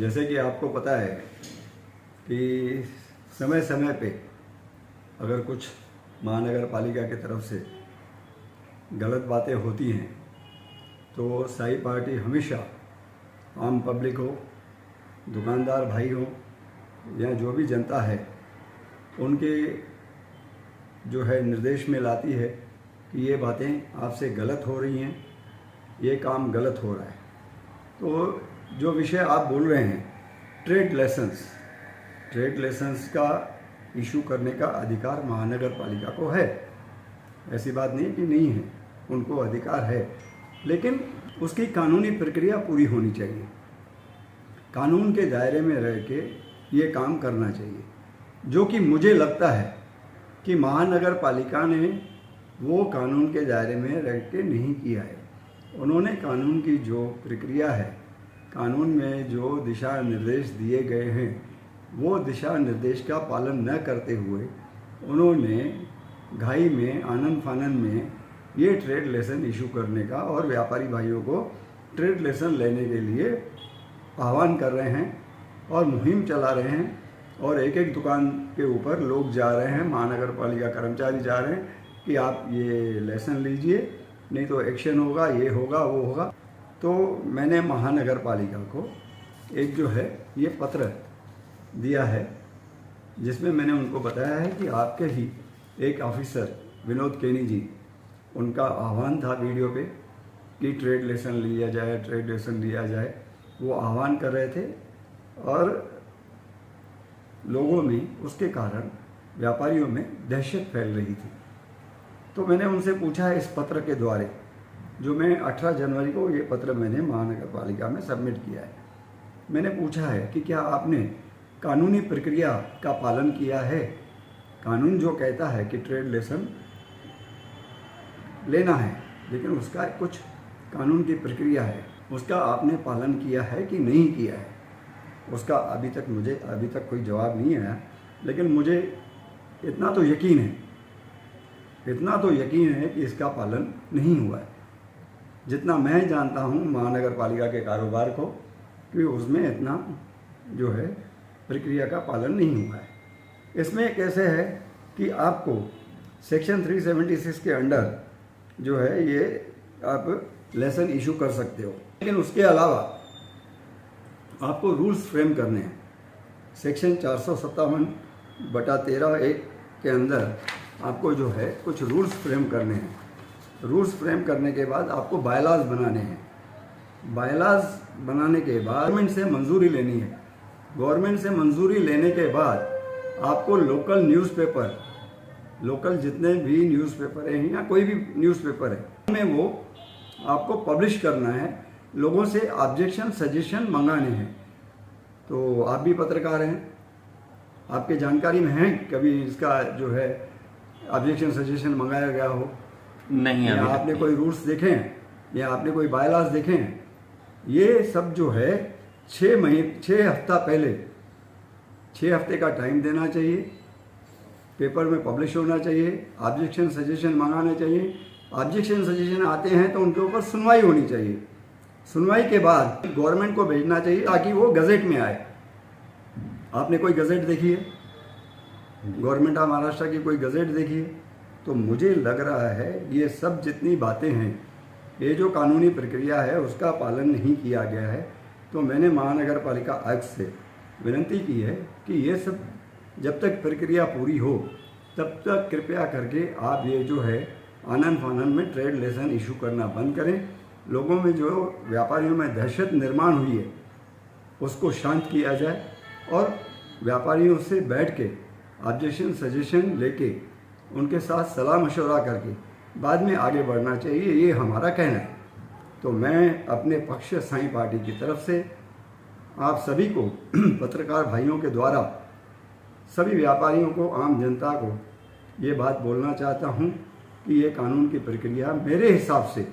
जैसे कि आपको पता है कि समय समय पे अगर कुछ महानगर पालिका की तरफ से गलत बातें होती हैं तो साई पार्टी हमेशा आम पब्लिक हो, दुकानदार भाई हो या जो भी जनता है उनके जो है निर्देश में लाती है कि ये बातें आपसे गलत हो रही हैं, ये काम गलत हो रहा है। तो जो विषय आप बोल रहे हैं ट्रेड लाइसेंस का इशू करने का अधिकार महानगर पालिका को है, ऐसी बात नहीं कि नहीं है, उनको अधिकार है, लेकिन उसकी कानूनी प्रक्रिया पूरी होनी चाहिए। कानून के दायरे में रह के ये काम करना चाहिए, जो कि मुझे लगता है कि महानगर पालिका ने वो कानून के दायरे में रह के नहीं किया है। उन्होंने कानून की जो प्रक्रिया है, कानून में जो दिशा निर्देश दिए गए हैं, वो दिशा निर्देश का पालन न करते हुए उन्होंने घाई में आनन फानन में ये ट्रेड लाइसेंस इशू करने का और व्यापारी भाइयों को ट्रेड लाइसेंस लेने के लिए आह्वान कर रहे हैं और मुहिम चला रहे हैं। और एक एक दुकान के ऊपर लोग जा रहे हैं, महानगर पालिका कर्मचारी जा रहे हैं कि आप ये लाइसेंस लीजिए, नहीं तो एक्शन होगा, ये होगा, वो होगा। तो मैंने महानगर पालिका को एक जो है ये पत्र दिया है, जिसमें मैंने उनको बताया है कि आपके ही एक ऑफिसर विनोद केनी जी, उनका आह्वान था वीडियो पे कि ट्रेड लाइसेंस लिया जाए, ट्रेड लाइसेंस लिया जाए, वो आह्वान कर रहे थे और लोगों में उसके कारण व्यापारियों में दहशत फैल रही थी। तो मैंने उनसे पूछा है इस पत्र के द्वारे, जो मैं 18 जनवरी को ये पत्र मैंने महानगर पालिका में सबमिट किया है, मैंने पूछा है कि क्या आपने कानूनी प्रक्रिया का पालन किया है। कानून जो कहता है कि ट्रेड लाइसेंस लेना है, लेकिन उसका कुछ कानून की प्रक्रिया है, उसका आपने पालन किया है कि नहीं किया है। उसका अभी तक कोई जवाब नहीं आया, लेकिन मुझे इतना तो यकीन है कि इसका पालन नहीं हुआ है। जितना मैं जानता हूँ महानगर पालिका के कारोबार को, कि उसमें इतना जो है प्रक्रिया का पालन नहीं हुआ है। इसमें कैसे है कि आपको सेक्शन 376 के अंडर जो है ये आप लाइसेंस इशू कर सकते हो, लेकिन उसके अलावा आपको रूल्स फ्रेम करने हैं। सेक्शन 457/13(1) के अंदर आपको जो है कुछ रूल्स फ्रेम करने हैं। रूल्स फ्रेम करने के बाद आपको बायलाज बनाने हैं। बायलाज बनाने के बाद गवर्नमेंट से मंजूरी लेनी है। गवर्नमेंट से मंजूरी लेने के बाद आपको लोकल जितने भी न्यूज़पेपर हैं या कोई भी न्यूज़पेपर है में वो आपको पब्लिश करना है, लोगों से ऑब्जेक्शन सजेशन मंगाने हैं। तो आप भी पत्रकार हैं, आपके जानकारी में है कभी इसका जो है ऑब्जेक्शन सजेशन मंगाया गया हो? नहीं, या आपने कोई रूल्स देखे हैं या आपने कोई बायलाज देखे हैं? ये सब जो है 6 हफ्ता पहले 6 हफ्ते का टाइम देना चाहिए, पेपर में पब्लिश होना चाहिए, ऑब्जेक्शन सजेशन मंगाने चाहिए। ऑब्जेक्शन सजेशन आते हैं तो उनके ऊपर सुनवाई होनी चाहिए। सुनवाई के बाद गवर्नमेंट को भेजना चाहिए ताकि वो गज़ेट में आए। आपने कोई गज़ेट देखी है? गवर्नमेंट ऑफ महाराष्ट्र की कोई गज़ेट देखी है? तो मुझे लग रहा है ये सब जितनी बातें हैं, ये जो कानूनी प्रक्रिया है उसका पालन नहीं किया गया है। तो मैंने महानगर पालिका आयुक्त से विनती की है कि ये सब जब तक प्रक्रिया पूरी हो तब तक कृपया करके आप ये जो है आनन फानन में ट्रेड लाइसेंस इशू करना बंद करें। लोगों में जो व्यापारियों में दहशत निर्माण हुई है उसको शांत किया जाए और व्यापारियों से बैठ के ऑब्जेक्शन सजेशन लेके उनके साथ सलाह मशवरा करके बाद में आगे बढ़ना चाहिए, ये हमारा कहना है। तो मैं अपने पक्ष साई पार्टी की तरफ से आप सभी को पत्रकार भाइयों के द्वारा सभी व्यापारियों को, आम जनता को ये बात बोलना चाहता हूँ कि ये कानून की प्रक्रिया मेरे हिसाब से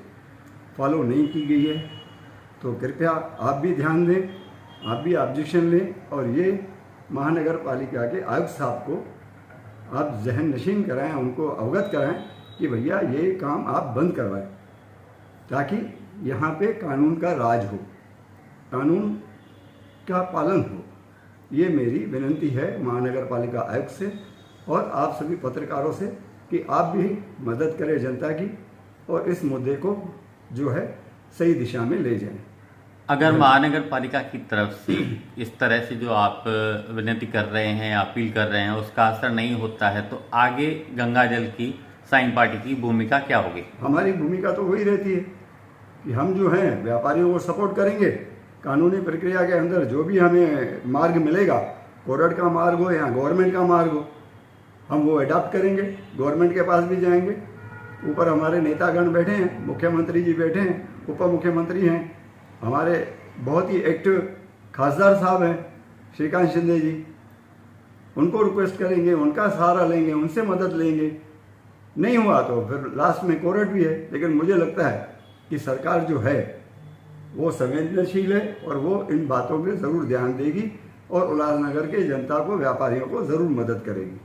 फॉलो नहीं की गई है। तो कृपया आप भी ध्यान दें, आप भी ऑब्जेक्शन लें और ये महानगर पालिका के आयुक्त साहब को आप जहन नशीन कराएं, उनको अवगत कराएं कि भैया ये काम आप बंद करवाएं, ताकि यहाँ पे कानून का राज हो। कानून का पालन हो। ये मेरी विनती है महानगर पालिका आयुक्त से और आप सभी पत्रकारों से कि आप भी मदद करें जनता की और इस मुद्दे को जो है सही दिशा में ले जाएं। अगर महानगर पालिका की तरफ से इस तरह से जो आप विनती कर रहे हैं, अपील कर रहे हैं, उसका असर नहीं होता है तो आगे गंगा जल की साइन पार्टी की भूमिका क्या होगी? हमारी भूमिका तो वही रहती है कि हम जो हैं व्यापारियों को सपोर्ट करेंगे। कानूनी प्रक्रिया के अंदर जो भी हमें मार्ग मिलेगा, कोर्ट का मार्ग हो या गवर्नमेंट का मार्ग हो, हम वो अडॉप्ट करेंगे। गवर्नमेंट के पास भी जाएंगे। ऊपर हमारे नेतागण बैठे हैं, मुख्यमंत्री जी बैठे हैं, उप मुख्यमंत्री हैं, हमारे बहुत ही एक्टिव खासदार साहब हैं श्रीकांत शिंदे जी, उनको रिक्वेस्ट करेंगे, उनका सहारा लेंगे, उनसे मदद लेंगे। नहीं हुआ तो फिर लास्ट में कोर्ट भी है। लेकिन मुझे लगता है कि सरकार जो है वो संवेदनशील है और वो इन बातों पे ज़रूर ध्यान देगी और उल्लासनगर के जनता को, व्यापारियों को ज़रूर मदद करेगी।